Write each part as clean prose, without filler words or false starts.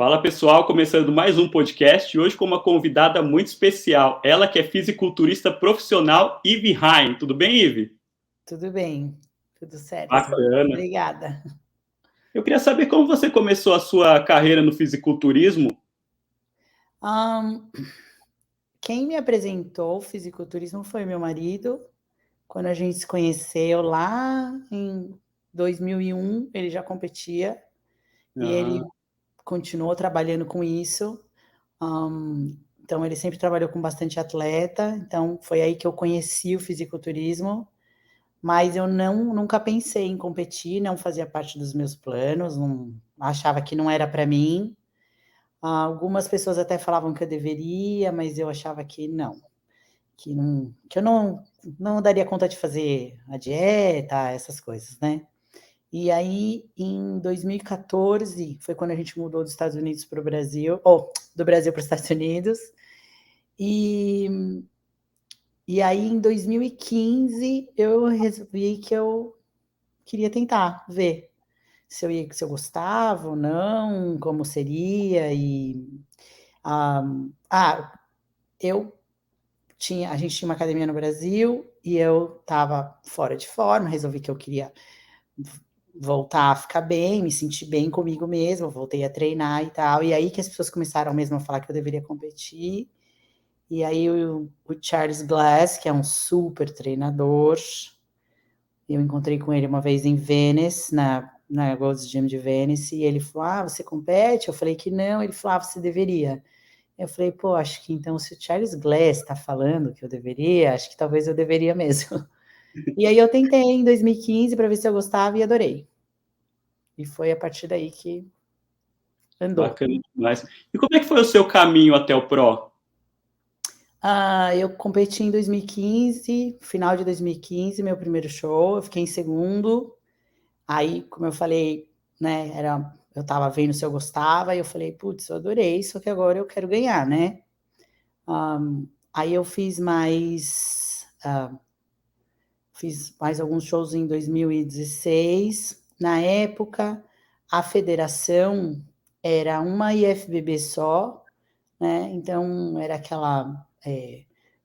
Fala pessoal, começando mais um podcast, hoje com uma convidada muito especial, ela que é fisiculturista profissional, Ive Rain. Tudo bem, Ive? Tudo bem, tudo certo. Bacana. Obrigada. Eu queria saber como você começou a sua carreira no fisiculturismo. Quem me apresentou o fisiculturismo foi meu marido. Quando a gente se conheceu lá em 2001, ele já competia e Ah, ele continuou trabalhando com isso. Então, ele sempre trabalhou com bastante atleta. Então, foi aí que eu conheci o fisiculturismo. Mas eu nunca pensei em competir, não fazia parte dos meus planos, não, achava que não era para mim. Algumas pessoas até falavam que eu deveria, mas eu achava que eu não daria conta de fazer a dieta, essas coisas, né. E aí, em 2014, foi quando a gente mudou dos Estados Unidos para o Brasil, ou do Brasil para os Estados Unidos, e aí em 2015 eu resolvi que eu queria tentar, ver se eu gostava ou não, como seria ah, ah, eu a gente tinha uma academia no Brasil e eu estava fora de forma, resolvi que eu queria voltar a ficar bem, me sentir bem comigo mesma, voltei a treinar e tal, e aí que as pessoas começaram mesmo a falar que eu deveria competir, e aí o Charles Glass, que é um super treinador, eu encontrei com ele uma vez em Venice, na Gold's Gym de Venice, e ele falou: "Ah, você compete?" Eu falei que não, ele falou: "Ah, você deveria." Eu falei: "Pô, acho que então se o Charles Glass está falando que eu deveria, acho que talvez eu deveria mesmo." E aí eu tentei em 2015 para ver se eu gostava e adorei. E foi a partir daí que andou. bacana demais. E como é que foi o seu caminho até o Pro? Eu competi em 2015, final de 2015, meu primeiro show, eu fiquei em segundo. Aí, como eu falei, né, eu estava vendo se eu gostava, e eu falei: "Putz, eu adorei, só que agora eu quero ganhar, né." Aí eu fiz mais alguns shows em 2016. Na época, a federação era uma IFBB só, né, então era aquela,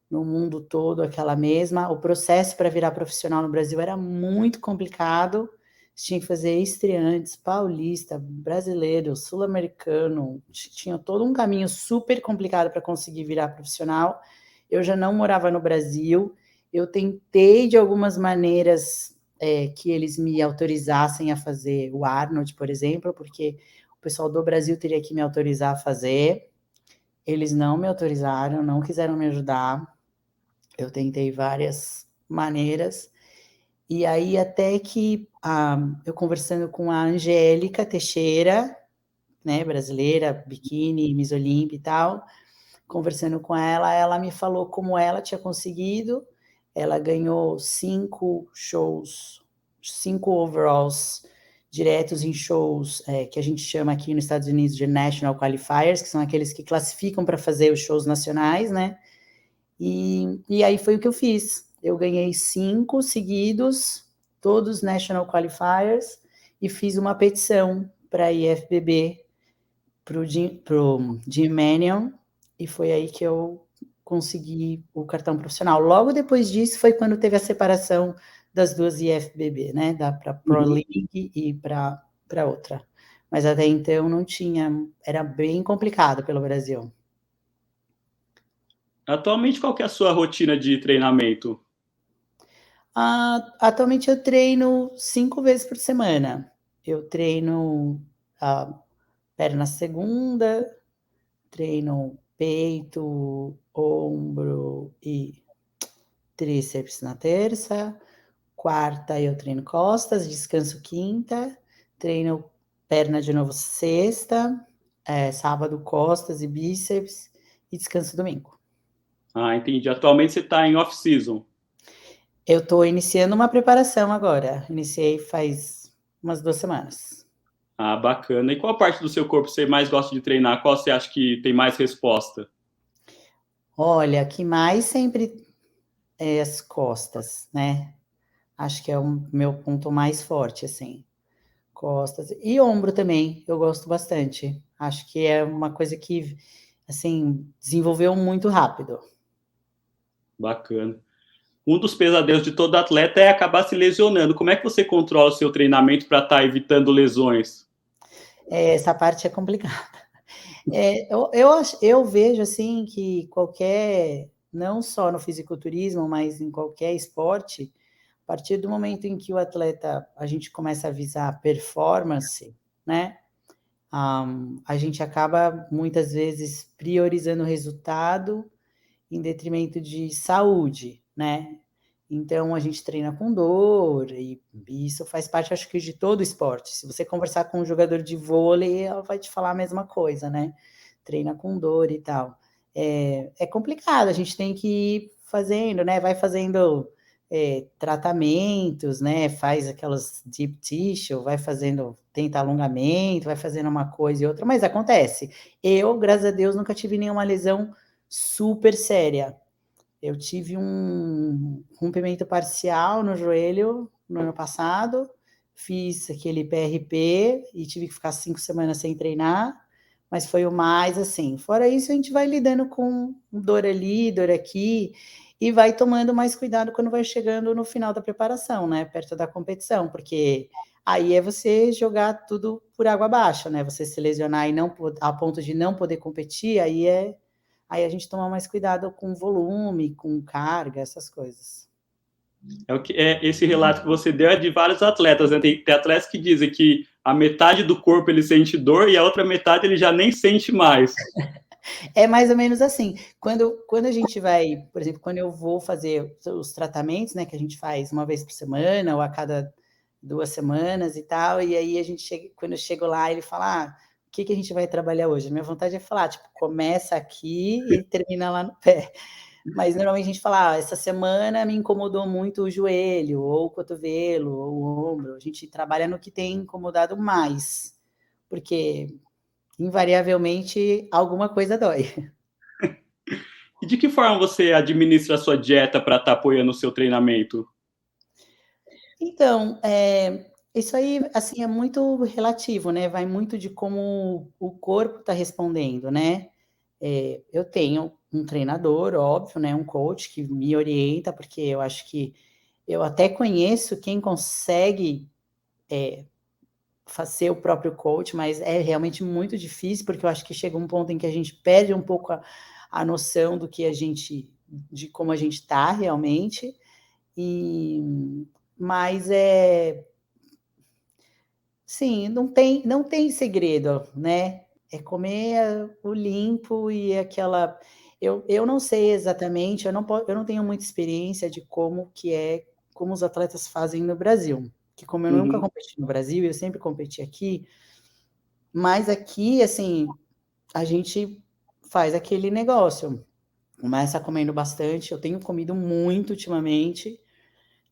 no mundo todo aquela mesma. O processo para virar profissional no Brasil era muito complicado, você tinha que fazer estreantes, paulista, brasileiro, sul-americano, tinha todo um caminho super complicado para conseguir virar profissional. Eu já não morava no Brasil, eu tentei de algumas maneiras, que eles me autorizassem a fazer o Arnold, por exemplo, porque o pessoal do Brasil teria que me autorizar a fazer. Eles não me autorizaram, não quiseram me ajudar. Eu tentei várias maneiras. E aí até que, eu conversando com a Angélica Teixeira, né, brasileira, biquíni, Miss Olímpia e tal, conversando com ela, ela me falou como ela tinha conseguido. Ela ganhou 5 shows, 5 overalls diretos em shows, que a gente chama aqui nos Estados Unidos de National Qualifiers, que são aqueles que classificam para fazer os shows nacionais, né. E aí foi o que eu fiz. Eu ganhei 5 seguidos, todos National Qualifiers, e fiz uma petição para a IFBB, para o Jim Manion, e foi aí que eu consegui o cartão profissional. Logo depois disso foi quando teve a separação das duas IFBB, né, da pra Pro Uhum. League e para outra. Mas até então não tinha, era bem complicado pelo Brasil. Atualmente, qual que é a sua rotina de treinamento? Atualmente eu treino 5 vezes por semana. Eu treino a perna segunda, treino peito, ombro e tríceps na terça. Quarta eu treino costas, descanso quinta, treino perna de novo sexta, sábado costas e bíceps e descanso domingo. Ah, entendi. Atualmente você está em off-season. Eu estou iniciando uma preparação agora, iniciei faz umas 2 semanas. Ah, bacana. E qual parte do seu corpo você mais gosta de treinar? Qual você acha que tem mais resposta? Olha, que mais sempre é as costas, né. Acho que é o meu ponto mais forte, assim. Costas e ombro também, eu gosto bastante. Acho que é uma coisa que, assim, desenvolveu muito rápido. Bacana. Um dos pesadelos de todo atleta é acabar se lesionando. Como é que você controla o seu treinamento para estar evitando lesões? Essa parte é complicada. Eu vejo, assim, que qualquer não só no fisiculturismo, mas em qualquer esporte, a partir do momento em que o atleta a gente começa a visar performance, né, a gente acaba muitas vezes priorizando o resultado em detrimento de saúde, né. Então a gente treina com dor e isso faz parte, acho que de todo esporte. Se você conversar com um jogador de vôlei, ela vai te falar a mesma coisa, né, treina com dor e tal. É complicado, a gente tem que ir fazendo, né, vai fazendo, tratamentos, né, faz aquelas deep tissue, vai fazendo tenta alongamento, vai fazendo uma coisa e outra, mas acontece. Eu, graças a Deus, nunca tive nenhuma lesão super séria. Eu tive um rompimento parcial no joelho no ano passado, fiz aquele PRP e tive que ficar 5 semanas sem treinar, mas foi o mais assim. Fora isso, a gente vai lidando com dor ali, dor aqui, e vai tomando mais cuidado quando vai chegando no final da preparação, né, perto da competição, porque aí é você jogar tudo por água abaixo, né, você se lesionar e não a ponto de não poder competir, aí a gente toma mais cuidado com volume, com carga, essas coisas. Esse relato que você deu é de vários atletas, né? Tem atletas que dizem que a metade do corpo ele sente dor e a outra metade ele já nem sente mais. É mais ou menos assim. Quando a gente vai, por exemplo, quando eu vou fazer os tratamentos, né, que a gente faz uma vez por semana ou a cada 2 semanas e tal, e aí a gente chega, quando eu chego lá, ele fala: "Ah, o que que a gente vai trabalhar hoje?" A minha vontade é falar, tipo, começa aqui e termina lá no pé. Mas normalmente a gente fala: "Ah, essa semana me incomodou muito o joelho, ou o cotovelo, ou o ombro". A gente trabalha no que tem incomodado mais, porque invariavelmente alguma coisa dói. E de que forma você administra a sua dieta para estar apoiando o seu treinamento? Então, isso aí, assim, é muito relativo, né, vai muito de como o corpo está respondendo, né. Eu tenho um treinador, óbvio, né, um coach que me orienta, porque eu acho que eu até conheço quem consegue, ser o próprio coach, mas é realmente muito difícil, porque eu acho que chega um ponto em que a gente perde um pouco a noção do que a gente de como a gente está realmente, e mas sim, não tem segredo, né, é comer o limpo e aquela eu não sei exatamente, eu não tenho muita experiência de como os atletas fazem no Brasil, que como eu nunca Uhum. competi no Brasil, eu sempre competi aqui, mas aqui, assim, a gente faz aquele negócio, começa comendo bastante, eu tenho comido muito ultimamente,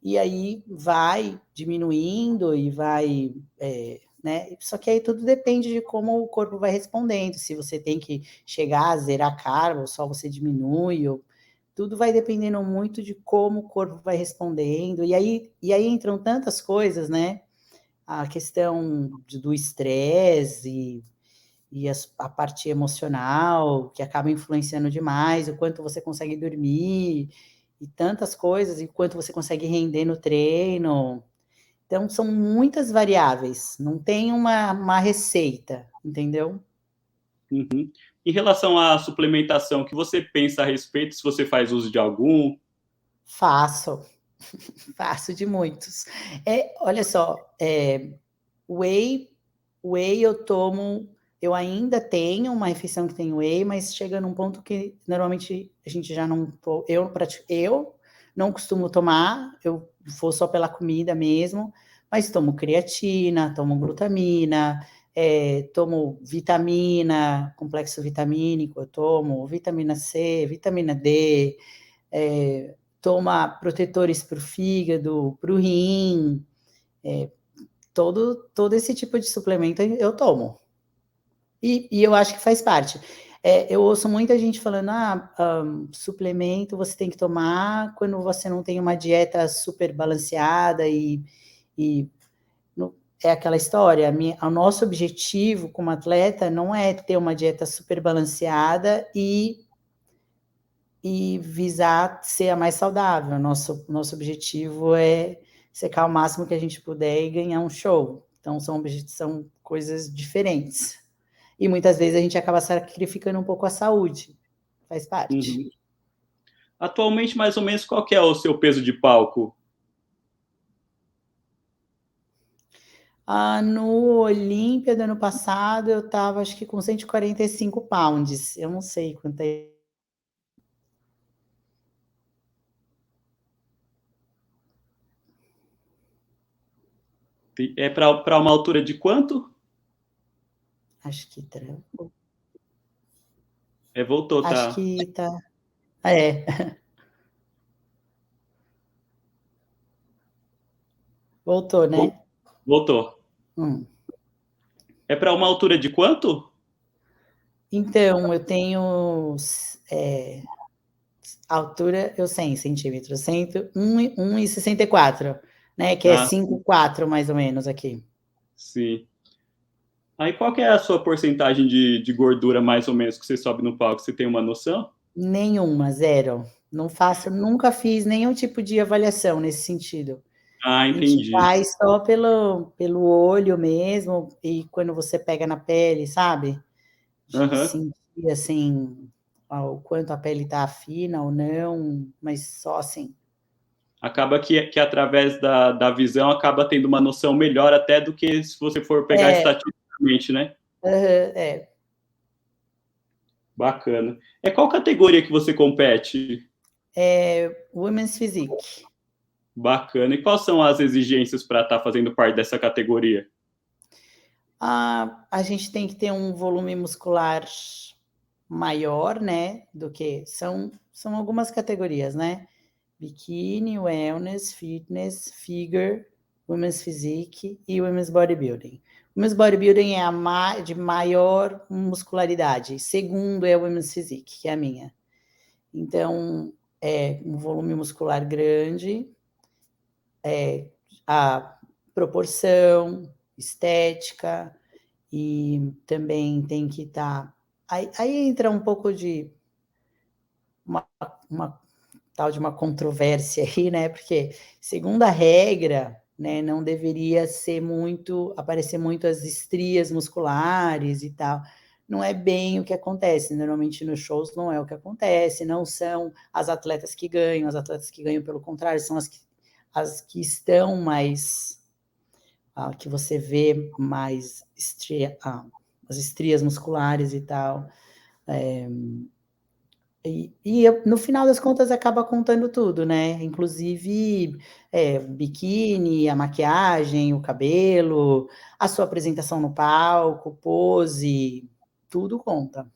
e aí vai diminuindo e vai, né, só que aí tudo depende de como o corpo vai respondendo, se você tem que chegar a zerar carbo ou só você diminui ou tudo vai dependendo muito de como o corpo vai respondendo, e aí entram tantas coisas, né, a questão do estresse e a parte emocional, que acaba influenciando demais, o quanto você consegue dormir, e tantas coisas, e quanto você consegue render no treino. Então, são muitas variáveis, não tem uma receita, entendeu? Uhum. Em relação à suplementação, o que você pensa a respeito, se você faz uso de algum? Faço, faço de muitos. Olha só, whey whey eu ainda tenho uma refeição que tem whey, mas chega num ponto que normalmente a gente já não eu não costumo tomar, eu vou só pela comida mesmo, mas tomo creatina, tomo glutamina, tomo vitamina, complexo vitamínico, eu tomo vitamina C, vitamina D, toma protetores para o fígado, para o rim, eh, todo esse tipo de suplemento eu tomo. E eu acho que faz parte. Eu ouço muita gente falando: "Ah, suplemento você tem que tomar quando você não tem uma dieta super balanceada e é aquela história, o nosso objetivo como atleta não é ter uma dieta super balanceada e visar ser a mais saudável. Nosso objetivo é secar o máximo que a gente puder e ganhar um show. Então, são coisas diferentes. E muitas vezes a gente acaba sacrificando um pouco a saúde. Faz parte. Uhum. Atualmente, mais ou menos, qual que é o seu peso de palco? No Olímpia do ano passado, eu estava, acho que com 145 pounds. Eu não sei quanto é. É para uma altura de quanto? Acho que Voltou, acho tá? que tá. É, voltou, né? Voltou. Hum. É para uma altura de quanto? Então, eu tenho altura, eu 100 centímetros, 1,64, né? Que é Ah, 5,4 mais ou menos aqui. sim. Aí qual que é a sua porcentagem de gordura, mais ou menos, que você sobe no palco? Você tem uma noção? Nenhuma, zero. Não faço, nunca fiz nenhum tipo de avaliação nesse sentido. Ah, A gente entendi. faz só pelo olho mesmo, e quando você pega na pele, sabe? De Aham. sentir, assim, o quanto a pele tá fina ou não, mas só assim. Acaba que através da visão acaba tendo uma noção melhor até do que se você for pegar É, estatisticamente, né? é. Bacana. Qual categoria que você compete? Women's Physique. Bacana. E quais são as exigências para estar fazendo parte dessa categoria? A gente tem que ter um volume muscular maior, né? Do que são algumas categorias, né? Biquíni, wellness, fitness, figure, women's physique e women's bodybuilding. Women's bodybuilding é a de maior muscularidade. Segundo é women's physique, que é a minha. Então, é um volume muscular grande, a proporção, estética, e também tem que estar. Aí entra um pouco de uma tal de uma controvérsia aí, né? Porque, segundo a regra, né, não deveria ser muito, aparecer muito as estrias musculares e tal. Não é bem o que acontece. Normalmente nos shows não é o que acontece, não são as atletas que ganham, pelo contrário, são as que estão mais, que você vê mais as estrias musculares e tal. No final das contas acaba contando tudo, né? Inclusive o biquíni, a maquiagem, o cabelo, a sua apresentação no palco, pose, tudo conta.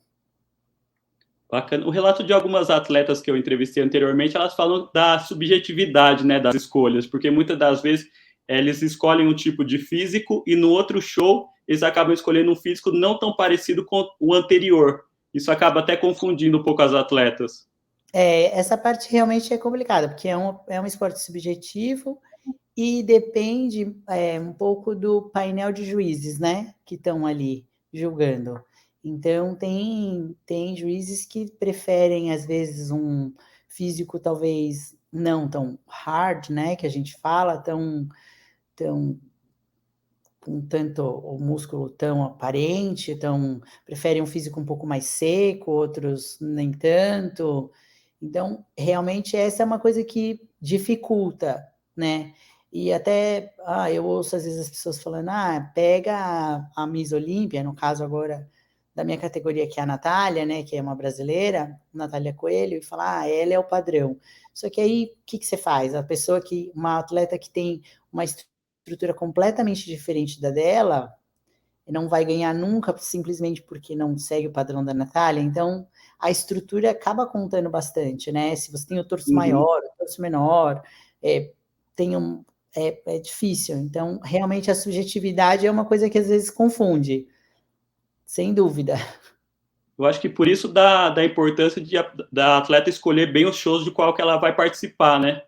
Bacana. O relato de algumas atletas que eu entrevistei anteriormente, elas falam da subjetividade, né, das escolhas, porque muitas das vezes eles escolhem um tipo de físico e no outro show eles acabam escolhendo um físico não tão parecido com o anterior. Isso acaba até confundindo um pouco as atletas. Essa parte realmente é complicada, porque é um esporte subjetivo e depende um pouco do painel de juízes, né, que estão ali julgando. Então, tem juízes que preferem, às vezes, um físico talvez não tão hard, né, que a gente fala, tão com tanto o músculo tão aparente, preferem um físico um pouco mais seco, outros nem tanto. Então, realmente, essa é uma coisa que dificulta, né? E até, eu ouço às vezes as pessoas falando, pega a Miss Olímpia, no caso agora da minha categoria, que é a Natália, né, que é uma brasileira, Natália Coelho, e fala, ela é o padrão. Só que aí, o que você faz? Uma atleta que tem uma estrutura completamente diferente da dela, não vai ganhar nunca simplesmente porque não segue o padrão da Natália. Então, a estrutura acaba contando bastante, né? Se você tem o torso Uhum. maior, o torso menor, é difícil. Então, realmente, a subjetividade é uma coisa que às vezes confunde, sem dúvida. Eu acho que por isso da importância da atleta escolher bem os shows de qual que ela vai participar, né?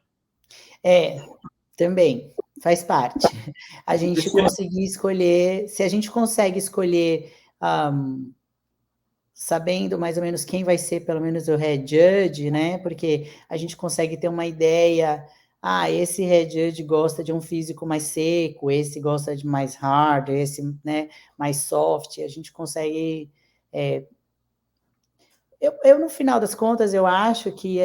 Também. faz parte. A gente Esse ano, conseguir escolher, se a gente consegue escolher, um, sabendo mais ou menos quem vai ser pelo menos o head judge, né? Porque a gente consegue ter uma ideia, esse head judge gosta de um físico mais seco, esse gosta de mais hard, esse, né, mais soft, a gente consegue... no final das contas, eu acho que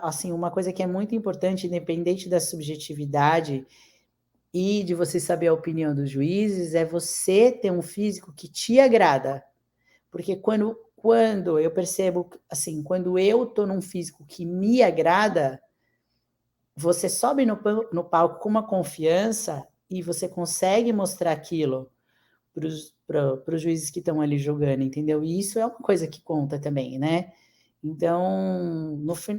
assim, uma coisa que é muito importante, independente da subjetividade e de você saber a opinião dos juízes, é você ter um físico que te agrada. Porque quando eu percebo, assim, quando eu estou num físico que me agrada, você sobe no palco com uma confiança e você consegue mostrar aquilo para os juízes que estão ali jogando, entendeu? E isso é uma coisa que conta também, né? Então,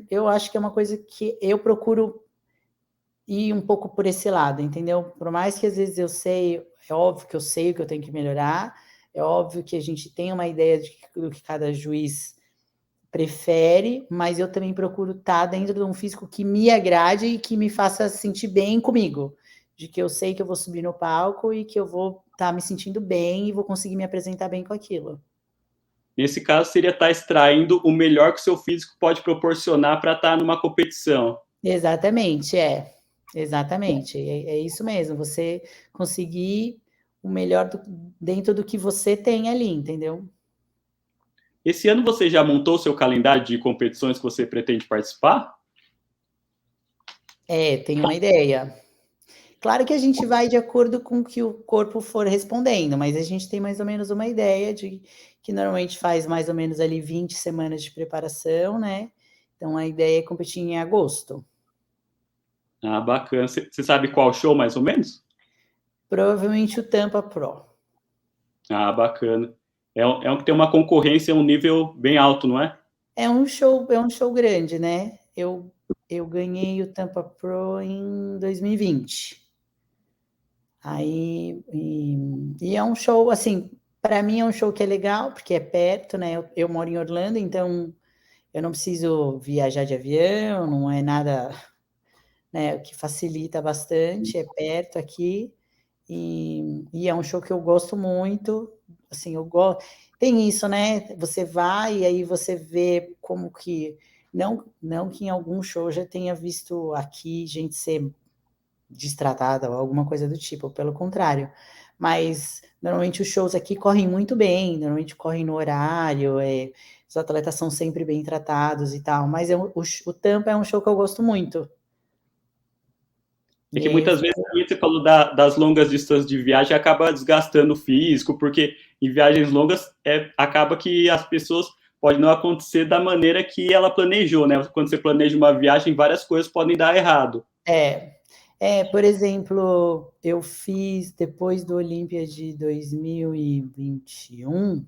eu acho que é uma coisa que eu procuro ir um pouco por esse lado, entendeu? Por mais que às vezes eu sei, é óbvio que eu sei o que eu tenho que melhorar, é óbvio que a gente tem uma ideia do que cada juiz prefere, mas eu também procuro estar dentro de um físico que me agrade e que me faça sentir bem comigo, de que eu sei que eu vou subir no palco e que eu vou estar me sentindo bem e vou conseguir me apresentar bem com aquilo. nesse caso, seria estar extraindo o melhor que o seu físico pode proporcionar para estar numa competição. Exatamente, exatamente, é isso mesmo, você conseguir o melhor dentro do que você tem ali, entendeu? Esse ano você já montou o seu calendário de competições que você pretende participar? Tem uma ideia. Claro que a gente vai de acordo com o que o corpo for respondendo, mas a gente tem mais ou menos uma ideia de que normalmente faz mais ou menos ali 20 semanas de preparação, né? Então a ideia é competir em agosto. Ah, bacana. Você sabe qual show, mais ou menos? Provavelmente o Tampa Pro. Ah, bacana. É um que tem uma concorrência, um nível bem alto, não é? É um show grande, né? Eu ganhei o Tampa Pro em 2020. E é um show, assim, para mim é um show que é legal, porque é perto, né? Eu moro em Orlando, então eu não preciso viajar de avião, não é nada, né, que facilita bastante, é perto aqui, e é um show que eu gosto muito, assim, tem isso, né, você vai e aí você vê como que, não que em algum show já tenha visto aqui gente ser destratada ou alguma coisa do tipo, pelo contrário. Mas normalmente os shows aqui correm muito bem, normalmente correm no horário, os atletas são sempre bem tratados e tal, mas o Tampa é um show que eu gosto muito. É E que é muitas vezes também você falou das longas distâncias de viagem acaba desgastando o físico, porque em viagens longas acaba que as pessoas pode não acontecer da maneira que ela planejou, né? Quando você planeja uma viagem, várias coisas podem dar errado. por exemplo, eu fiz, depois do Olímpia de 2021,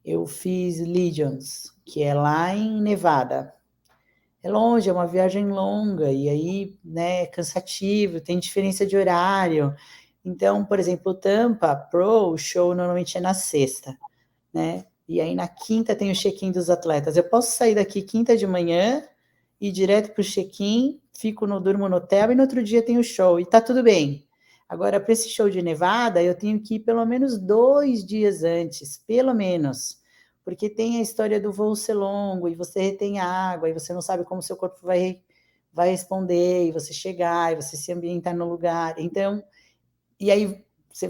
eu fiz Legions, que é lá em Nevada. É longe, é uma viagem longa, e aí, né, é cansativo, tem diferença de horário. Então, por exemplo, o Tampa Pro, o show normalmente é na sexta, né? E aí na quinta tem o check-in dos atletas. Eu posso sair daqui quinta de manhã, ir direto para o check-in, durmo no hotel e no outro dia tem o show, e tá tudo bem. Agora, para esse show de Nevada, eu tenho que ir pelo menos 2 dias antes, pelo menos, porque tem a história do voo ser longo, e você retém a água, e você não sabe como seu corpo vai responder, e você chegar, e você se ambientar no lugar. Então, e aí você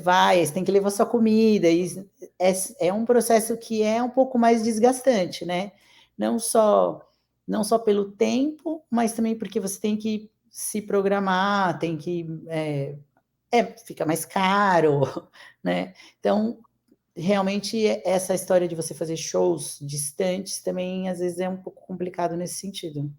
tem que levar sua comida, e é um processo que é um pouco mais desgastante, né? Não só, não só pelo tempo, mas também porque você tem que se programar, tem que. Fica mais caro, né? Então, realmente, essa história de você fazer shows distantes também, às vezes, é um pouco complicado nesse sentido.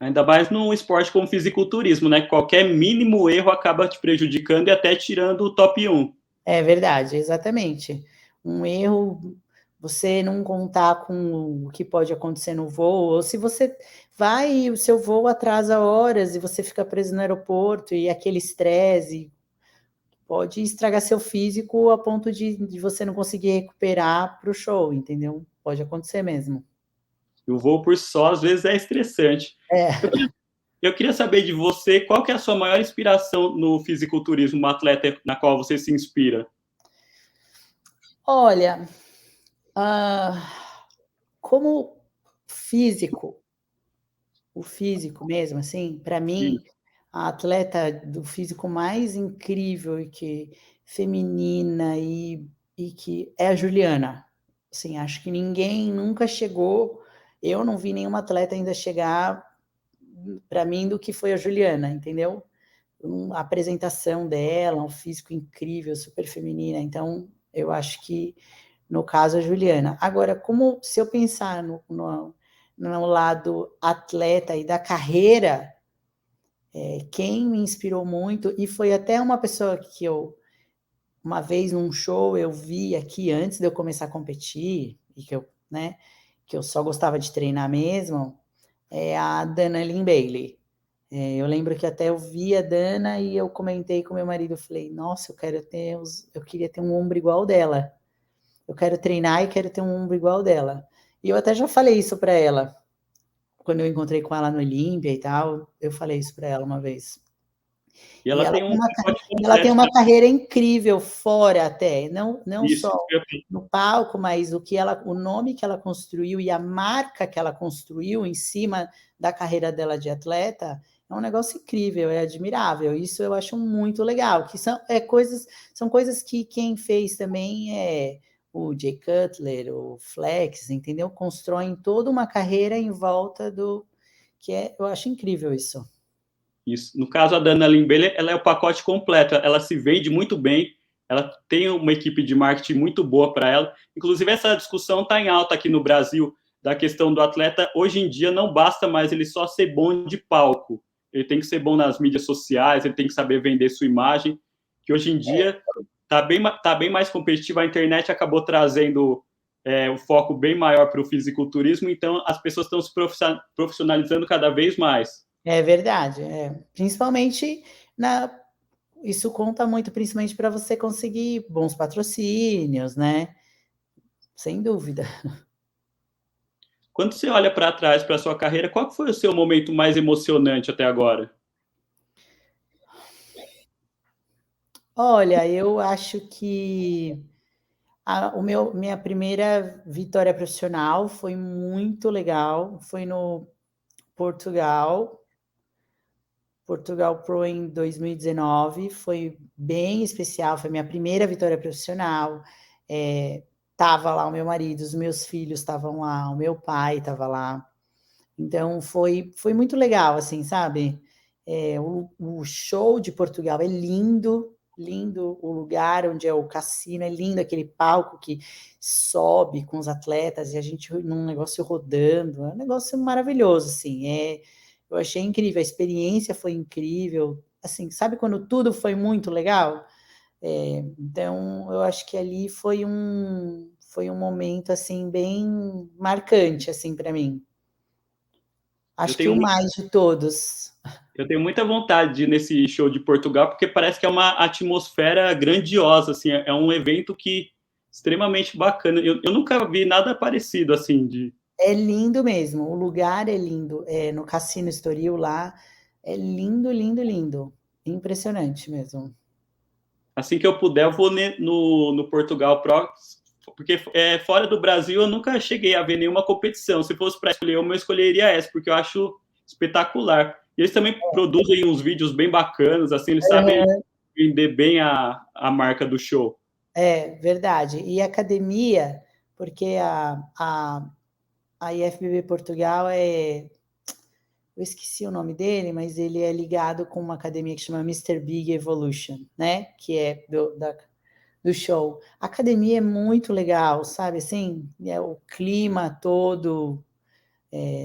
Ainda mais num esporte como fisiculturismo, né? Qualquer mínimo erro acaba te prejudicando e até tirando o top 1. É verdade, exatamente. Um erro, você não contar com o que pode acontecer no voo, ou se você vai e o seu voo atrasa horas e você fica preso no aeroporto e aquele estresse pode estragar seu físico a ponto de você não conseguir recuperar para o show, entendeu? Pode acontecer mesmo. E o voo por só, às vezes, é estressante. É. Eu queria saber de você, qual que é a sua maior inspiração no fisiculturismo, uma atleta na qual você se inspira? Olha, como físico, o físico mesmo, assim, para mim, Isso. a atleta do físico mais incrível e que feminina e que é a Juliana. Assim, acho que ninguém nunca chegou, eu não vi nenhuma atleta ainda chegar para mim do que foi a Juliana, entendeu? A apresentação dela, um físico incrível, super feminina. Então, eu acho que, no caso, a Juliana. Agora, como se eu pensar no lado atleta e da carreira, quem me inspirou muito, e foi até uma pessoa que eu, uma vez num show, eu vi aqui antes de eu começar a competir, e que eu, né, que eu só gostava de treinar mesmo, é a Dana Lynn Bailey. Eu lembro que até eu vi a Dana e eu comentei com meu marido, eu falei, nossa, eu queria ter um ombro igual dela. Eu quero treinar e quero ter um ombro igual dela. E eu até já falei isso para ela, quando eu encontrei com ela no Olímpia e tal, eu falei isso para ela uma vez. E E ela tem um pacote ela tem completo, uma né? carreira incrível fora até, não Isso, só isso que eu ia no palco, mas o nome que ela construiu e a marca que ela construiu em cima da carreira dela de atleta é um negócio incrível, é admirável. Isso eu acho muito legal, que são coisas que quem fez também é o Jay Cutler, o Flex, entendeu? Constroem toda uma carreira em volta do que eu acho incrível isso. Isso. No caso, a Dana Limbele, ela é o pacote completo. Ela se vende muito bem. Ela tem uma equipe de marketing muito boa para ela. Inclusive, essa discussão está em alta aqui no Brasil, da questão do atleta. Hoje em dia, não basta mais ele só ser bom de palco. Ele tem que ser bom nas mídias sociais, ele tem que saber vender sua imagem. Que hoje em dia tá bem mais competitivo. A internet acabou trazendo o foco bem maior para o fisiculturismo, então as pessoas estão se profissionalizando cada vez mais. É verdade, principalmente na isso conta muito, principalmente para você conseguir bons patrocínios, né, sem dúvida. Quando você olha para trás, para a sua carreira, qual foi o seu momento mais emocionante até agora? Olha, eu acho que minha primeira vitória profissional foi muito legal, foi no Portugal, Portugal Pro em 2019, foi bem especial, foi minha primeira vitória profissional. Tava lá o meu marido, os meus filhos estavam lá, o meu pai estava lá. Então foi muito legal, assim, sabe? O show de Portugal é lindo, lindo o lugar onde é o cassino, é lindo aquele palco que sobe com os atletas e a gente num negócio rodando, é um negócio maravilhoso, assim. Eu achei incrível, a experiência foi incrível, assim, sabe quando tudo foi muito legal? Então eu acho que ali foi um momento assim bem marcante assim para mim. Eu Acho que tenho, o mais de todos. eu tenho muita vontade de ir nesse show de Portugal, porque parece que é uma atmosfera grandiosa, assim, é um evento que extremamente bacana. Eu nunca vi nada parecido assim de. É lindo mesmo, o lugar é lindo, no Cassino Estoril lá, é lindo, lindo, lindo, impressionante mesmo. Assim que eu puder, eu vou no Portugal Pro, porque fora do Brasil eu nunca cheguei a ver nenhuma competição. Se fosse para escolher uma, eu escolheria essa, porque eu acho espetacular. E eles também produzem uns vídeos bem bacanas, assim, eles sabem Aham. vender bem a marca do show. É, verdade. E academia, porque a IFBB Portugal eu esqueci o nome dele, mas ele é ligado com uma academia que chama Mister Big Evolution, né? Que é do show. A academia é muito legal, sabe? Assim, o clima todo.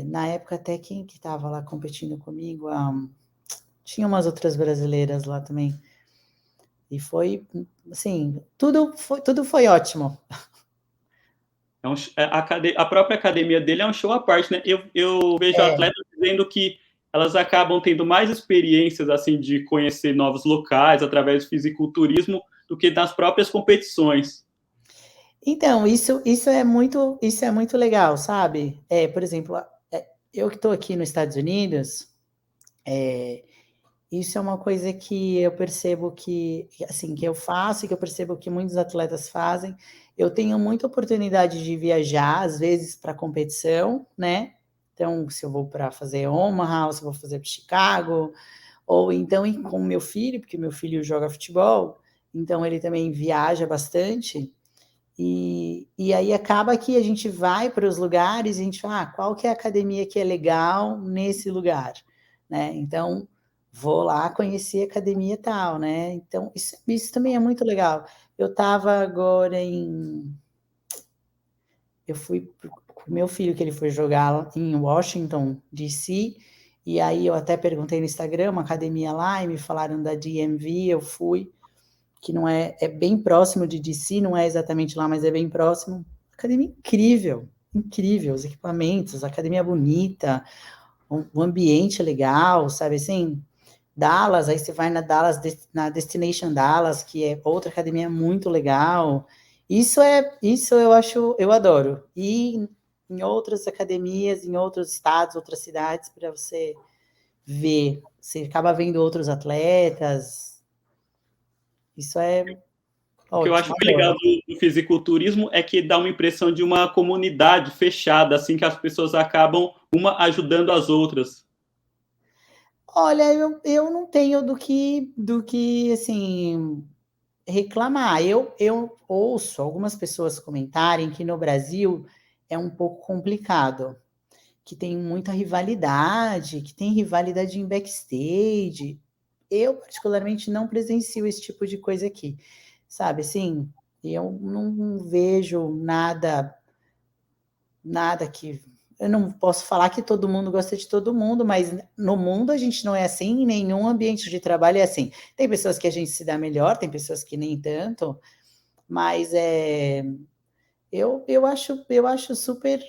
Na época, até quem que estava lá competindo comigo? Tinha umas outras brasileiras lá também. E foi, assim, tudo foi ótimo. A própria academia dele é um show à parte, né? Eu vejo É, atletas dizendo que elas acabam tendo mais experiências assim de conhecer novos locais através do fisiculturismo do que das próprias competições. então, isso é muito legal, sabe? Por exemplo, eu que estou aqui nos Estados Unidos, Isso é uma coisa que eu percebo que, assim, que eu faço e que eu percebo que muitos atletas fazem. Eu tenho muita oportunidade de viajar, às vezes, para competição, né? Então, se eu vou para fazer Omaha, ou se eu vou fazer para Chicago, ou então ir com meu filho, porque meu filho joga futebol, então ele também viaja bastante. E aí acaba que a gente vai para os lugares e a gente fala, qual que é a academia que é legal nesse lugar, né? Então, vou lá conhecer a academia tal, né? Então, isso também é muito legal. Eu estava agora eu fui com meu filho, que ele foi jogar em Washington, D.C., e aí eu até perguntei no Instagram, uma academia lá, e me falaram da DMV, eu fui, que não é bem próximo de DC, não é exatamente lá, mas é bem próximo. Academia incrível, incrível, os equipamentos, academia bonita, um ambiente legal, sabe assim? Dallas, aí você vai na Dallas, na Destination Dallas, que é outra academia muito legal. Isso eu acho, eu adoro. E em outras academias, em outros estados, outras cidades, para você ver, você acaba vendo outros atletas. Isso é O que eu acho ótimo, bem legal adoro. do fisiculturismo é que dá uma impressão de uma comunidade fechada, assim, que as pessoas acabam uma ajudando as outras. Olha, eu não tenho do que assim, reclamar. Eu ouço algumas pessoas comentarem que no Brasil é um pouco complicado, que tem muita rivalidade, que tem rivalidade em backstage. Eu, particularmente, não presencio esse tipo de coisa aqui, sabe? Assim, eu não vejo nada que. Eu não posso falar que todo mundo gosta de todo mundo, mas no mundo a gente não é assim, em nenhum ambiente de trabalho é assim. Tem pessoas que a gente se dá melhor, tem pessoas que nem tanto, mas eu acho super.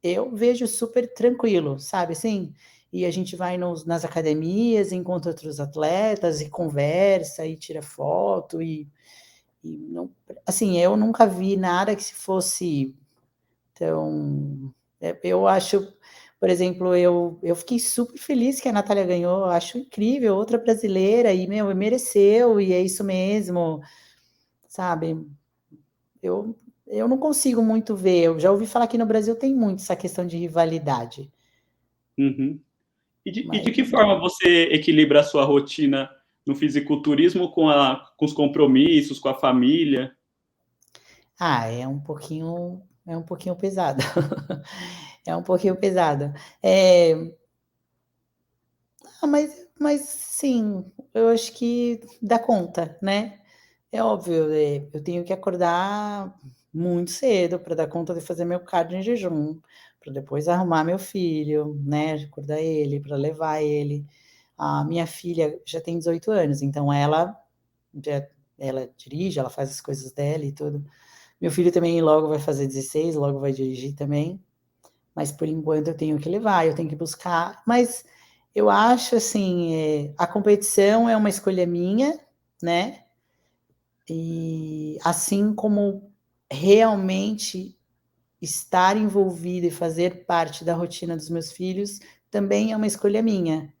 Eu vejo super tranquilo, sabe assim? E a gente vai nas academias, encontra outros atletas e conversa e tira foto e não, assim, eu nunca vi nada que se fosse. Então, eu acho, por exemplo, eu fiquei super feliz que a Natália ganhou, eu acho incrível, outra brasileira, e, meu, mereceu, e é isso mesmo, sabe? Eu, eu não consigo muito ver, eu já ouvi falar que no Brasil tem muito essa questão de rivalidade, Uhum. E de mas, que forma você equilibra a sua rotina no fisiculturismo com os compromissos, com a família? é um pouquinho pesado, é um pouquinho pesado. É, mas sim, eu acho que dá conta, né? É óbvio, eu tenho que acordar muito cedo para dar conta de fazer meu cardio em jejum, para depois arrumar meu filho, né, acordar ele, para levar ele. A minha filha já tem 18 anos, então já ela dirige, ela faz as coisas dela e tudo. Meu filho também logo vai fazer 16, logo vai dirigir também, mas por enquanto eu tenho que levar, eu tenho que buscar, mas eu acho assim, a competição é uma escolha minha, né, e assim como realmente estar envolvida e fazer parte da rotina dos meus filhos também é uma escolha minha.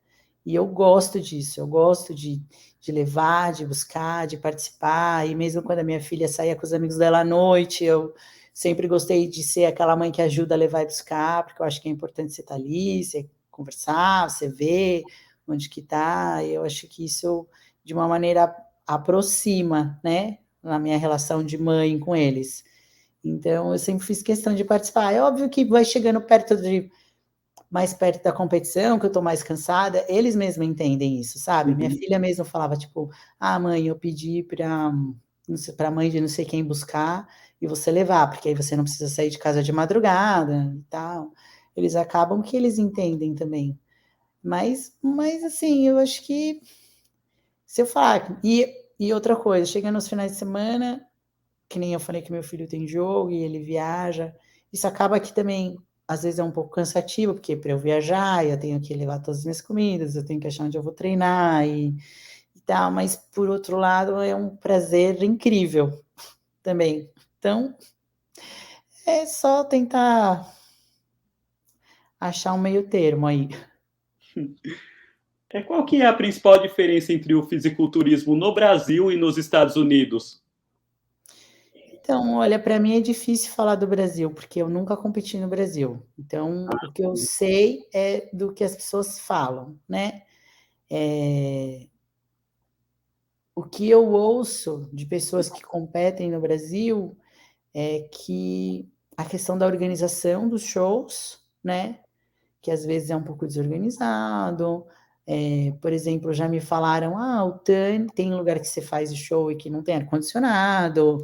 E eu gosto disso, eu gosto de levar, de buscar, de participar. E mesmo quando a minha filha saía com os amigos dela à noite, eu sempre gostei de ser aquela mãe que ajuda a levar e buscar, porque eu acho que é importante você estar ali, você conversar, você ver onde que está. Eu acho que isso, de uma maneira, aproxima, né, na minha relação de mãe com eles. Então, eu sempre fiz questão de participar. É óbvio que vai chegando mais perto da competição, que eu tô mais cansada, eles mesmos entendem isso, sabe? Minha Uhum. filha mesmo falava, tipo, mãe, eu pedi pra mãe de não sei quem buscar e você levar, porque aí você não precisa sair de casa de madrugada e tal. Eles acabam que eles entendem também. Mas assim, eu acho que se eu falar. E outra coisa, chega nos finais de semana, que nem eu falei que meu filho tem jogo e ele viaja. Isso acaba que também, às vezes, é um pouco cansativo, porque para eu viajar, eu tenho que levar todas as minhas comidas, eu tenho que achar onde eu vou treinar e tal, mas por outro lado, é um prazer incrível também. Então, é só tentar achar um meio termo aí. Qual que é a principal diferença entre o fisiculturismo no Brasil e nos Estados Unidos? Então, olha, para mim é difícil falar do Brasil, porque eu nunca competi no Brasil. Então, o que eu sei é do que as pessoas falam, né? O que eu ouço de pessoas que competem no Brasil é que a questão da organização dos shows, né? Que às vezes é um pouco desorganizado. Por exemplo, já me falaram, o TAN tem lugar que você faz o show e que não tem ar-condicionado,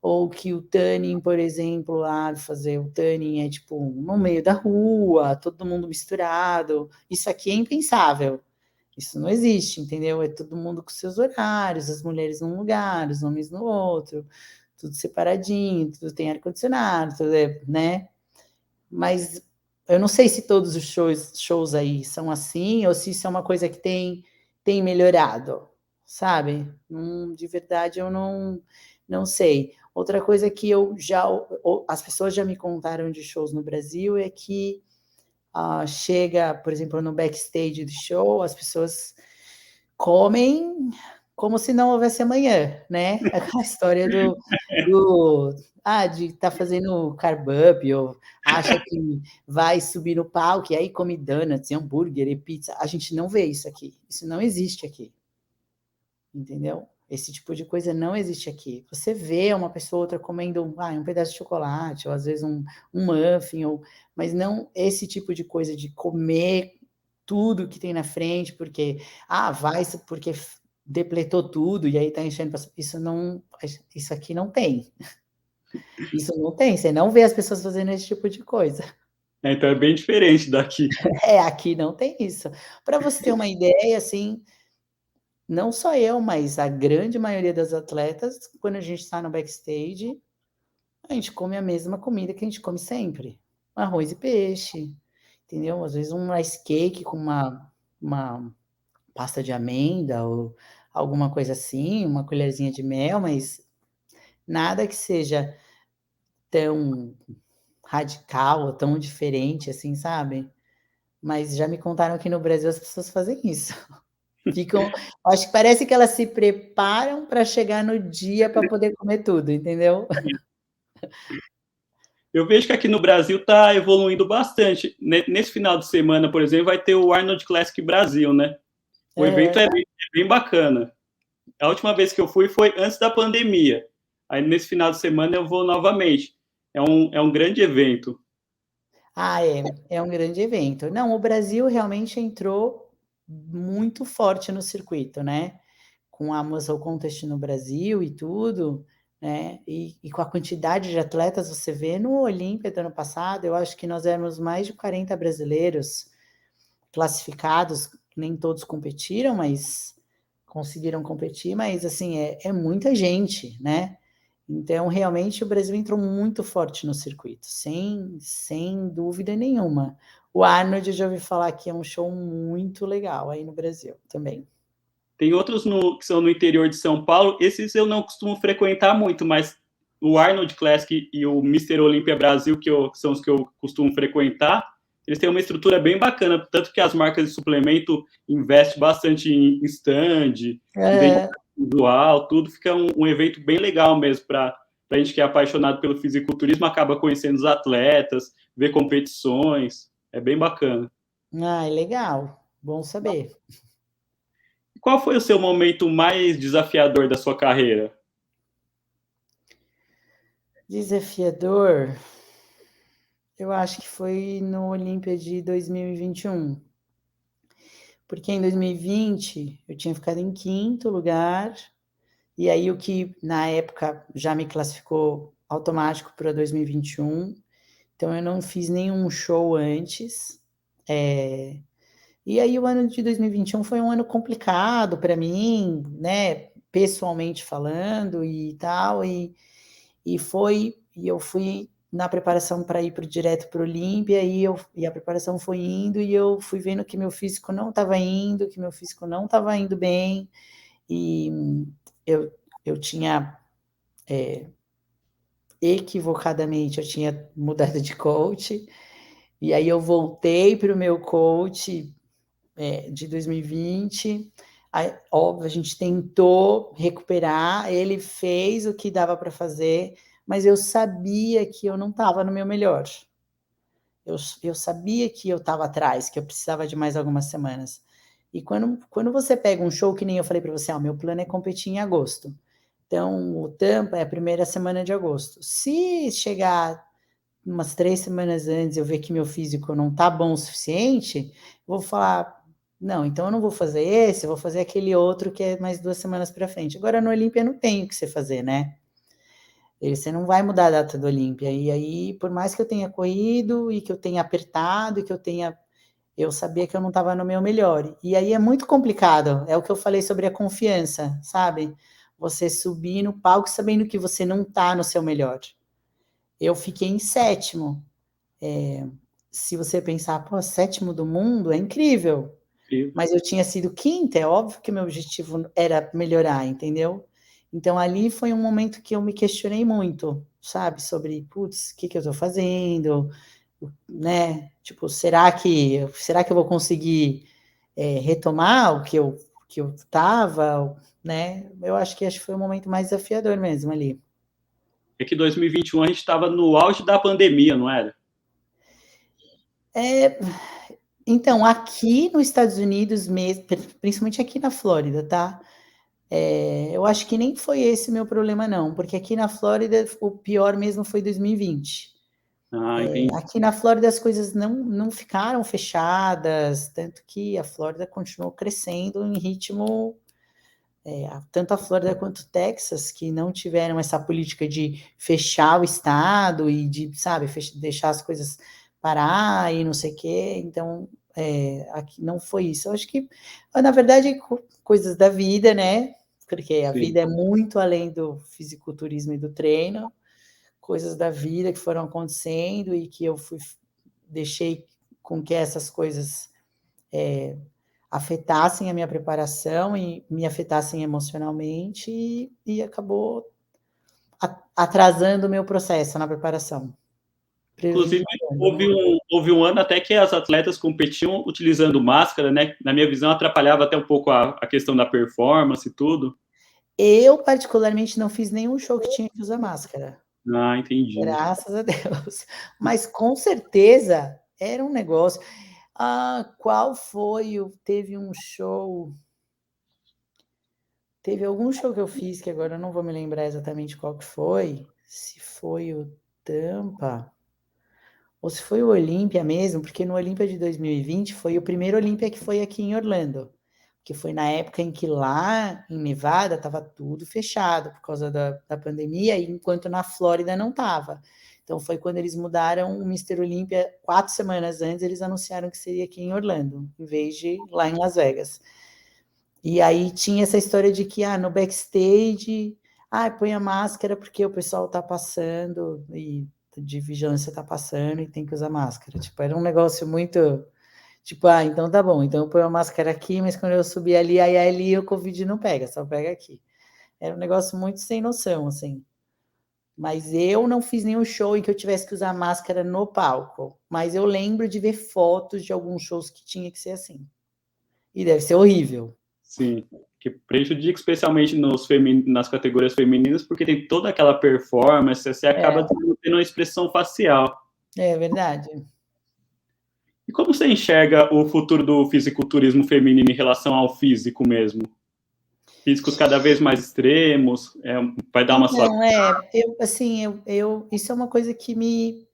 ou que o tanning, por exemplo, lá fazer o tanning é tipo no meio da rua, todo mundo misturado. Isso aqui é impensável. Isso não existe, entendeu? É todo mundo com seus horários, as mulheres num lugar, os homens no outro, tudo separadinho, tudo tem ar-condicionado, tudo né? Mas eu não sei se todos os shows aí são assim, ou se isso é uma coisa que tem melhorado, sabe? De verdade, eu não sei. Outra coisa que as pessoas já me contaram de shows no Brasil é que chega, por exemplo, no backstage do show, as pessoas comem como se não houvesse amanhã, né? A história de estar fazendo carb up, ou acha que vai subir no palco e aí come donuts, e hambúrguer e pizza. A gente não vê isso aqui. Isso não existe aqui, entendeu? Esse tipo de coisa não existe aqui. Você vê uma pessoa ou outra comendo um pedaço de chocolate, ou às vezes um muffin, mas não esse tipo de coisa de comer tudo que tem na frente, porque porque depletou tudo e aí tá enchendo. Isso aqui não tem. Isso não tem. Você não vê as pessoas fazendo esse tipo de coisa. Então é bem diferente daqui. Aqui não tem isso. Para você ter uma ideia, assim, não só eu, mas a grande maioria das atletas, quando a gente está no backstage, a gente come a mesma comida que a gente come sempre: arroz e peixe, entendeu? Às vezes um rice cake com uma pasta de amêndoa ou alguma coisa assim, uma colherzinha de mel, mas nada que seja tão radical ou tão diferente assim, sabe? Mas já me contaram que no Brasil as pessoas fazem isso. Ficam, acho que parece que elas se preparam para chegar no dia para poder comer tudo, entendeu? Eu vejo que aqui no Brasil está evoluindo bastante. Nesse final de semana, por exemplo, vai ter o Arnold Classic Brasil, né? O evento é bem bacana. A última vez que eu fui foi antes da pandemia. Aí nesse final de semana eu vou novamente. É um grande evento. É um grande evento. Não, o Brasil realmente entrou muito forte no circuito, né? Com a Muscle Contest no Brasil e tudo, né? E com a quantidade de atletas, você vê no Olímpia do ano passado, eu acho que nós éramos mais de 40 brasileiros classificados, nem todos competiram, mas conseguiram competir, mas assim, é muita gente, né? Então, realmente, o Brasil entrou muito forte no circuito, sem dúvida nenhuma. O Arnold, eu já ouvi falar que é um show muito legal aí no Brasil também. Tem outros que são no interior de São Paulo. Esses eu não costumo frequentar muito, mas o Arnold Classic e o Mr. Olympia Brasil, que são os que eu costumo frequentar, eles têm uma estrutura bem bacana, tanto que as marcas de suplemento investem bastante em stand, identidade visual, tudo. Fica um evento bem legal mesmo para a gente que é apaixonado pelo fisiculturismo, acaba conhecendo os atletas, ver competições. É bem bacana. Legal. Bom saber. Qual foi o seu momento mais desafiador da sua carreira? Desafiador, eu acho que foi no Olímpia de 2021. Porque em 2020 eu tinha ficado em quinto lugar, e aí o que na época já me classificou automático para 2021. Então eu não fiz nenhum show antes. E aí o ano de 2021 foi um ano complicado para mim, né? Pessoalmente falando e tal, e eu fui na preparação para ir direto para o Olímpia, e a preparação foi indo, e eu fui vendo que meu físico não estava indo, que meu físico não estava indo bem, e eu tinha, equivocadamente, eu tinha mudado de coach, E aí eu voltei para o meu coach de 2020. Aí, óbvio, a gente tentou recuperar, ele fez o que dava para fazer, mas eu sabia que eu não estava no meu melhor. Eu sabia que eu estava atrás, que eu precisava de mais algumas semanas. E quando você pega um show, que nem eu falei para você, o meu plano é competir em agosto. Então, o Tampa é a primeira semana de agosto. Se chegar umas 3 semanas antes eu ver que meu físico não tá bom o suficiente, vou falar, não, então eu não vou fazer esse, eu vou fazer aquele outro que é mais 2 semanas para frente. Agora no Olímpia não tem o que você fazer, né? Você não vai mudar a data do Olímpia. E aí, por mais que eu tenha corrido e que eu tenha apertado, eu sabia que eu não estava no meu melhor. E aí é muito complicado. É o que eu falei sobre a confiança, sabe? Você subir no palco sabendo que você não está no seu melhor. Eu fiquei em sétimo. Se você pensar, pô, sétimo do mundo é incrível. Mas eu tinha sido quinta, é óbvio que meu objetivo era melhorar, entendeu? Então ali foi um momento que eu me questionei muito, sabe? Sobre, putz, o que eu tô fazendo? Né? Tipo, será que eu vou conseguir retomar o que eu tava, né? Eu acho que foi o momento mais desafiador mesmo ali. É que 2021 a gente estava no auge da pandemia, não era? É, então, aqui nos Estados Unidos mesmo, principalmente aqui na Flórida, tá? Eu acho que nem foi esse o meu problema, não, porque aqui na Flórida o pior mesmo foi 2020. Ah, entendi. Aqui na Flórida as coisas não ficaram fechadas, tanto que a Flórida continuou crescendo em ritmo, tanto a Flórida quanto o Texas, que não tiveram essa política de fechar o estado e de, sabe, deixar as coisas parar e não sei o quê. Então, aqui não foi isso. Eu acho que, na verdade, coisas da vida, né? Porque a Sim. vida é muito além do fisiculturismo e do treino, coisas da vida que foram acontecendo e que eu deixei com que essas coisas afetassem a minha preparação e me afetassem emocionalmente e acabou atrasando o meu processo na preparação, Inclusive, prejudicando, né? houve um ano até que as atletas competiam utilizando máscara, né? Na minha visão, atrapalhava até um pouco a questão da performance e tudo. Eu, particularmente, não fiz nenhum show que tinha que usar máscara, Ah, entendi. graças a Deus. Mas com certeza era um negócio. Qual foi teve um show, teve algum show que eu fiz que agora eu não vou me lembrar exatamente qual que foi, se foi o Tampa ou se foi o Olímpia mesmo, porque no Olímpia de 2020 foi o primeiro Olímpia que foi aqui em Orlando, que foi na época em que lá em Nevada estava tudo fechado por causa da pandemia, enquanto na Flórida não estava. Então foi quando eles mudaram o Mister Olímpia, 4 semanas antes eles anunciaram que seria aqui em Orlando, em vez de lá em Las Vegas. E aí tinha essa história de que no backstage, põe a máscara porque o pessoal tá passando e de vigilância tá passando e tem que usar máscara. Tipo, era um negócio muito, tipo, então tá bom, então eu ponho a máscara aqui, mas quando eu subir ali, aí ali o Covid não pega, só pega aqui. Era um negócio muito sem noção, assim. Mas eu não fiz nenhum show em que eu tivesse que usar máscara no palco. Mas eu lembro de ver fotos de alguns shows que tinha que ser assim. E deve ser horrível. Sim. Que prejudica especialmente nas categorias femininas, porque tem toda aquela performance, você acaba tendo uma expressão facial. É verdade. E como você enxerga o futuro do fisiculturismo feminino em relação ao físico mesmo? Físicos cada vez mais extremos, vai dar uma Então, suavizada? isso é uma coisa que me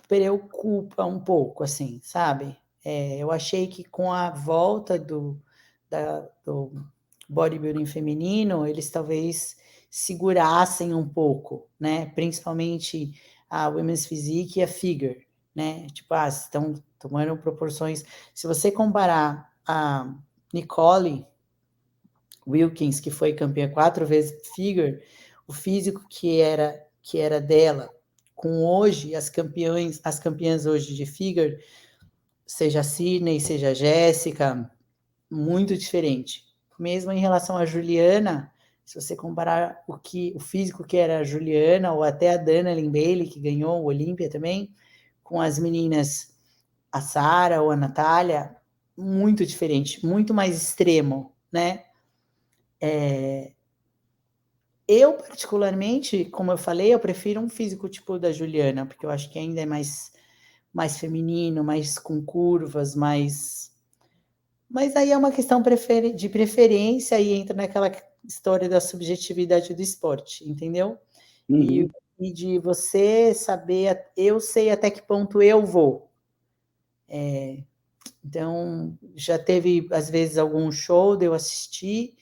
preocupa um pouco, assim, sabe? Eu achei que com a volta do bodybuilding feminino, eles talvez segurassem um pouco, né? Principalmente a Women's Physique e a Figure, né? Tipo, estão tomando proporções. Se você comparar a Nicole Wilkins, que foi campeã 4 vezes Figure, o físico que era dela, com hoje as campeãs hoje de Figure, seja a Sydney, seja a Jéssica, muito diferente. Mesmo em relação à Juliana, se você comparar o físico que era a Juliana ou até a Dana Lynn Bailey, que ganhou o Olímpia também, com as meninas, a Sara ou a Natália, muito diferente, muito mais extremo, né? Eu, particularmente, como eu falei, eu prefiro um físico tipo da Juliana, porque eu acho que ainda é mais feminino, mais com curvas, mais... Mas aí é uma questão de preferência e entra naquela história da subjetividade do esporte, entendeu? E, Uhum. e de você saber, eu sei até que ponto eu vou. Então, já teve, às vezes, algum show de eu assistir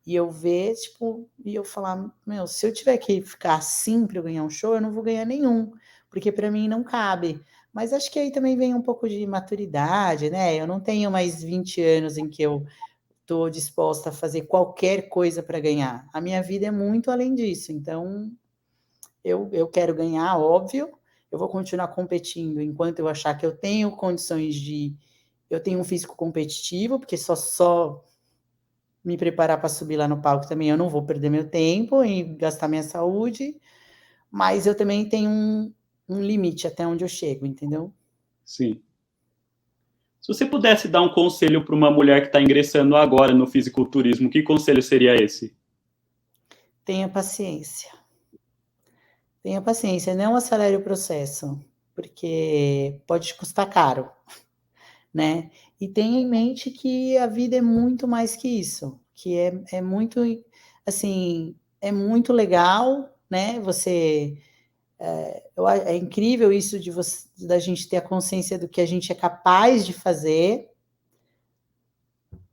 e eu ver, tipo, e eu falar, meu, se eu tiver que ficar assim para eu ganhar um show, eu não vou ganhar nenhum, porque para mim não cabe. Mas acho que aí também vem um pouco de maturidade, né? Eu não tenho mais 20 anos em que eu estou disposta a fazer qualquer coisa para ganhar. A minha vida é muito além disso. Então, eu quero ganhar, óbvio. Eu vou continuar competindo enquanto eu achar que eu tenho condições de. Eu tenho um físico competitivo, porque só me preparar para subir lá no palco também eu não vou perder meu tempo e gastar minha saúde, mas eu também tenho um limite até onde eu chego, entendeu? Sim. Se você pudesse dar um conselho para uma mulher que está ingressando agora no fisiculturismo, que conselho seria esse? Tenha paciência. Tenha paciência, não acelere o processo, porque pode custar caro, né? E tenha em mente que a vida é muito mais que isso, que é muito, assim, é muito legal, né? É incrível isso da gente ter a consciência do que a gente é capaz de fazer,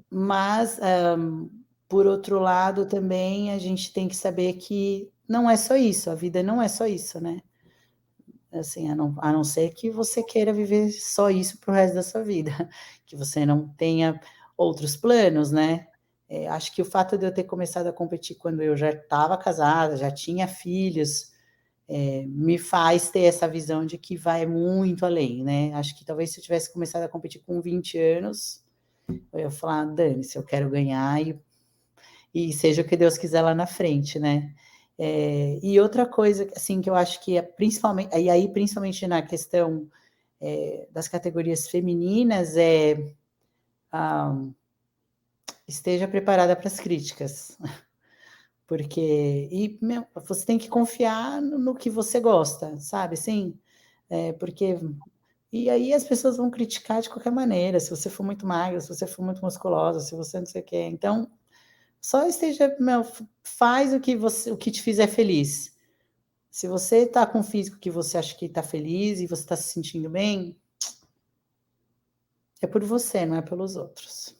mas, por outro lado, também a gente tem que saber que não é só isso, a vida não é só isso, né? Assim, a não ser que você queira viver só isso para o resto da sua vida, que você não tenha outros planos, né? Acho que o fato de eu ter começado a competir quando eu já estava casada, já tinha filhos, me faz ter essa visão de que vai muito além, né? Acho que talvez se eu tivesse começado a competir com 20 anos, eu ia falar, dane-se, eu quero ganhar e seja o que Deus quiser lá na frente, né? E outra coisa, assim, que eu acho que é principalmente, e aí principalmente na questão das categorias femininas, ah, esteja preparada para as críticas, porque meu, você tem que confiar no que você gosta, sabe? Assim, porque e aí as pessoas vão criticar de qualquer maneira, se você for muito magra, se você for muito musculosa, se você não sei o quê. Então, só esteja, meu, faz o que te fizer feliz. Se você está com um físico que você acha que está feliz e você está se sentindo bem, é por você, não é pelos outros.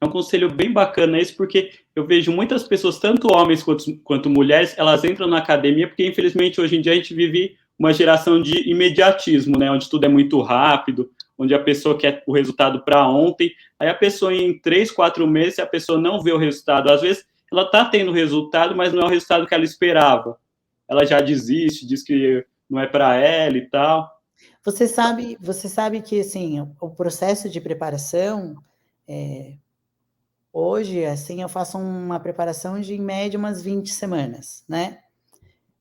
É um conselho bem bacana esse, porque eu vejo muitas pessoas, tanto homens quanto mulheres, elas entram na academia, porque infelizmente hoje em dia a gente vive uma geração de imediatismo, né, onde tudo é muito rápido, onde a pessoa quer o resultado para ontem, aí a pessoa em 3, 4 meses, se a pessoa não vê o resultado, às vezes ela está tendo o resultado, mas não é o resultado que ela esperava. Ela já desiste, diz que não é para ela e tal. Você sabe que assim, o processo de preparação, hoje, assim, eu faço uma preparação de, em média, umas 20 semanas, né?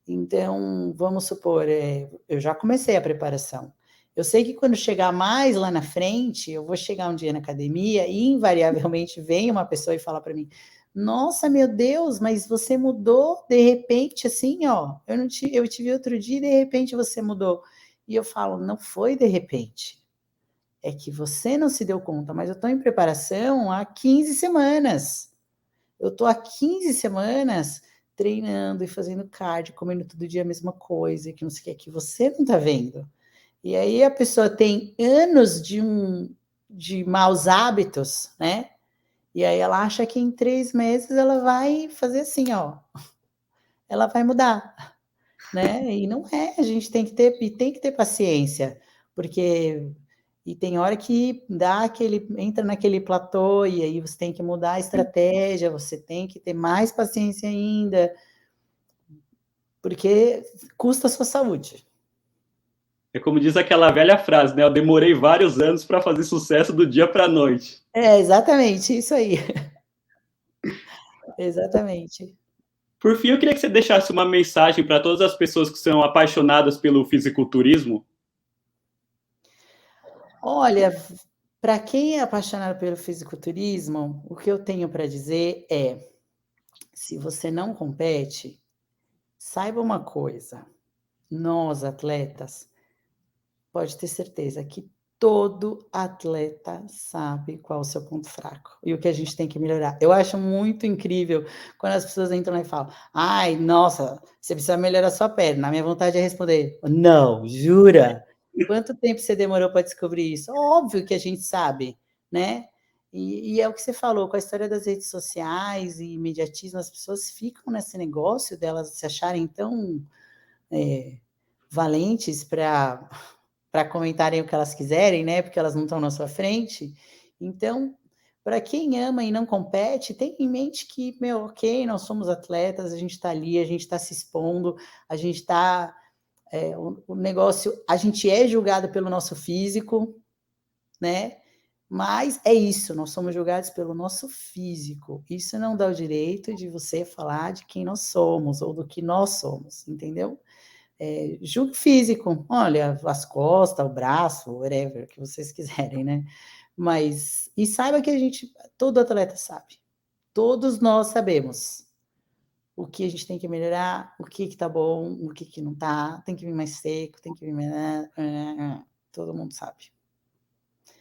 Então, vamos supor, eu já comecei a preparação. Eu sei que quando chegar mais lá na frente, eu vou chegar um dia na academia e invariavelmente vem uma pessoa e fala para mim: Nossa, meu Deus, mas você mudou de repente, assim, ó. Eu te vi outro dia e de repente você mudou. E eu falo: Não foi de repente. É que você não se deu conta, mas eu estou em preparação há 15 semanas. Eu estou há 15 semanas treinando e fazendo cardio, comendo todo dia a mesma coisa, que não sei o que, que você não está vendo. E aí a pessoa tem anos de maus hábitos, né? E aí ela acha que em 3 meses ela vai fazer assim, ó, ela vai mudar, né? E não é, a gente tem que ter paciência, porque e tem hora que entra naquele platô e aí você tem que mudar a estratégia, você tem que ter mais paciência ainda, porque custa a sua saúde. É como diz aquela velha frase, né? Eu demorei vários anos para fazer sucesso do dia para a noite. Exatamente, isso aí. Exatamente. Por fim, eu queria que você deixasse uma mensagem para todas as pessoas que são apaixonadas pelo fisiculturismo. Olha, para quem é apaixonado pelo fisiculturismo, o que eu tenho para dizer é: se você não compete, saiba uma coisa, nós atletas, pode ter certeza que todo atleta sabe qual o seu ponto fraco e o que a gente tem que melhorar. Eu acho muito incrível quando as pessoas entram lá e falam: "Ai, nossa, você precisa melhorar sua perna". A minha vontade é responder: "Não, jura? Quanto tempo você demorou para descobrir isso?". Óbvio que a gente sabe, né. E é o que você falou, com a história das redes sociais e imediatismo, as pessoas ficam nesse negócio delas se acharem tão, eh, valentes para comentarem o que elas quiserem, né, porque elas não estão na sua frente. Então, para quem ama e não compete, tem em mente que, meu, ok, nós somos atletas, a gente está ali, a gente está se expondo, a gente está, o negócio, a gente é julgado pelo nosso físico, né? Mas é isso, nós somos julgados pelo nosso físico. Isso não dá o direito de você falar de quem nós somos ou do que nós somos, entendeu? Julgo físico, olha, as costas, o braço, whatever, que vocês quiserem, né? Mas, e saiba que a gente, todo atleta sabe, todos nós sabemos o que a gente tem que melhorar, o que tá bom, o que não tá, tem que vir mais seco, tem que vir mais. Todo mundo sabe.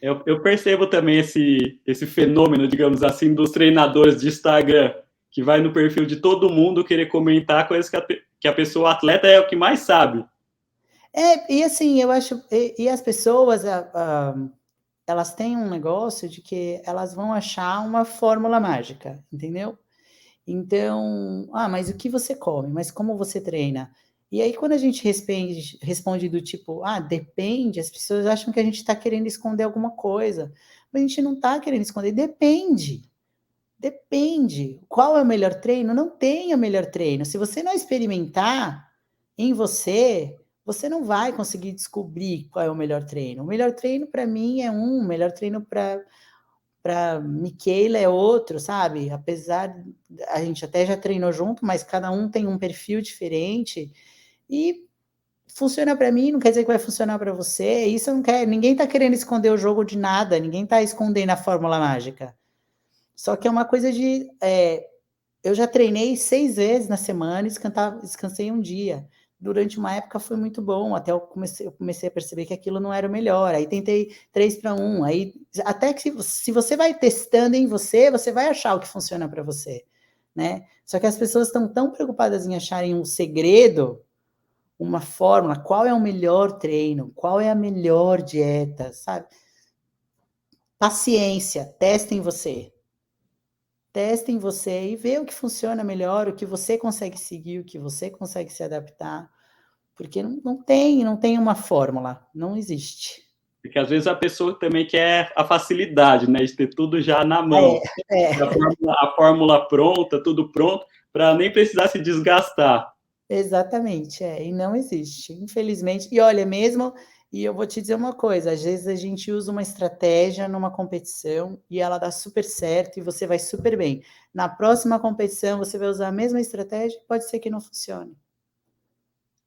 Eu percebo também esse fenômeno, digamos assim, dos treinadores de Instagram, que vai no perfil de todo mundo querer comentar coisas que a pessoa atleta é o que mais sabe. E assim, eu acho, e as pessoas, elas têm um negócio de que elas vão achar uma fórmula mágica, entendeu? Então, mas o que você come? Mas como você treina? E aí, quando a gente responde do tipo, depende, as pessoas acham que a gente está querendo esconder alguma coisa. Mas a gente não está querendo esconder, depende. Depende. Qual é o melhor treino? Não tem o melhor treino. Se você não experimentar em você, você não vai conseguir descobrir qual é o melhor treino. O melhor treino para mim é o melhor treino para Miquela é outro, sabe? Apesar, a gente até já treinou junto, mas cada um tem um perfil diferente e funciona para mim, não quer dizer que vai funcionar para você. Isso não quer, ninguém está querendo esconder o jogo de nada, ninguém está escondendo a fórmula mágica. Só que é uma coisa de, eu já treinei 6 vezes na semana e descansei um dia. Durante uma época foi muito bom, até eu comecei a perceber que aquilo não era o melhor, aí tentei 3 para 1, aí até que se você vai testando em você, você vai achar o que funciona para você, né. Só que as pessoas estão tão preocupadas em acharem um segredo, uma fórmula, qual é o melhor treino, qual é a melhor dieta, sabe. Paciência, testa em você. Testa em você e vê o que funciona melhor, o que você consegue seguir, o que você consegue se adaptar, porque não tem uma fórmula, não existe. Porque às vezes a pessoa também quer a facilidade, né, de ter tudo já na mão. É. A fórmula pronta, tudo pronto, para nem precisar se desgastar. Exatamente, e não existe, infelizmente. E olha, mesmo, e eu vou te dizer uma coisa, às vezes a gente usa uma estratégia numa competição e ela dá super certo e você vai super bem. Na próxima competição você vai usar a mesma estratégia e pode ser que não funcione,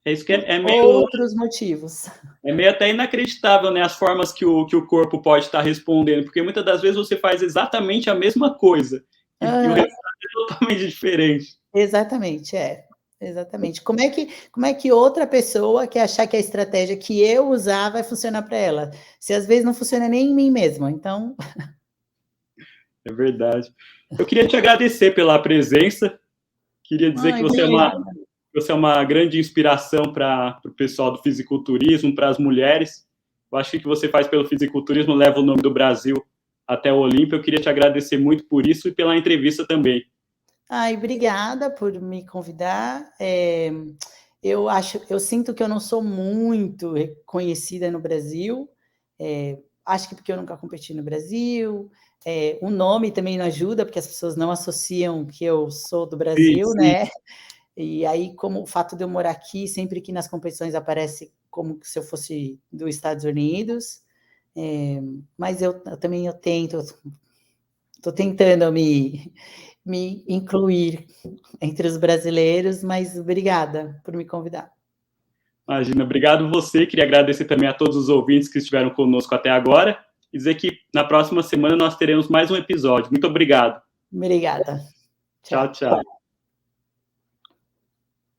É isso que por é meio, outros motivos. é meio até inacreditável, né, as formas que o corpo pode estar respondendo, porque muitas das vezes você faz exatamente a mesma coisa e o Aham. resultado é totalmente diferente. Exatamente, exatamente. Como é que outra pessoa quer achar que a estratégia que eu usar vai funcionar para ela? Se às vezes não funciona nem em mim mesma, então. É verdade. Eu queria te agradecer pela presença, queria dizer que Ai, obrigada. você é uma grande inspiração para o pessoal do fisiculturismo, para as mulheres. Eu acho que o que você faz pelo fisiculturismo leva o nome do Brasil até o Olímpio. Eu queria te agradecer muito por isso e pela entrevista também. Ai, obrigada por me convidar. Eu sinto que eu não sou muito reconhecida no Brasil, acho que porque eu nunca competi no Brasil, o nome também não ajuda, porque as pessoas não associam que eu sou do Sim, Brasil, sim. né? E aí, como o fato de eu morar aqui, sempre que nas competições aparece como se eu fosse dos Estados Unidos, mas eu também tento, estou tentando me incluir entre os brasileiros, mas obrigada por me convidar. Imagina, obrigado você. Queria agradecer também a todos os ouvintes que estiveram conosco até agora e dizer que na próxima semana nós teremos mais um episódio. Muito obrigado. Obrigada. Tchau, tchau.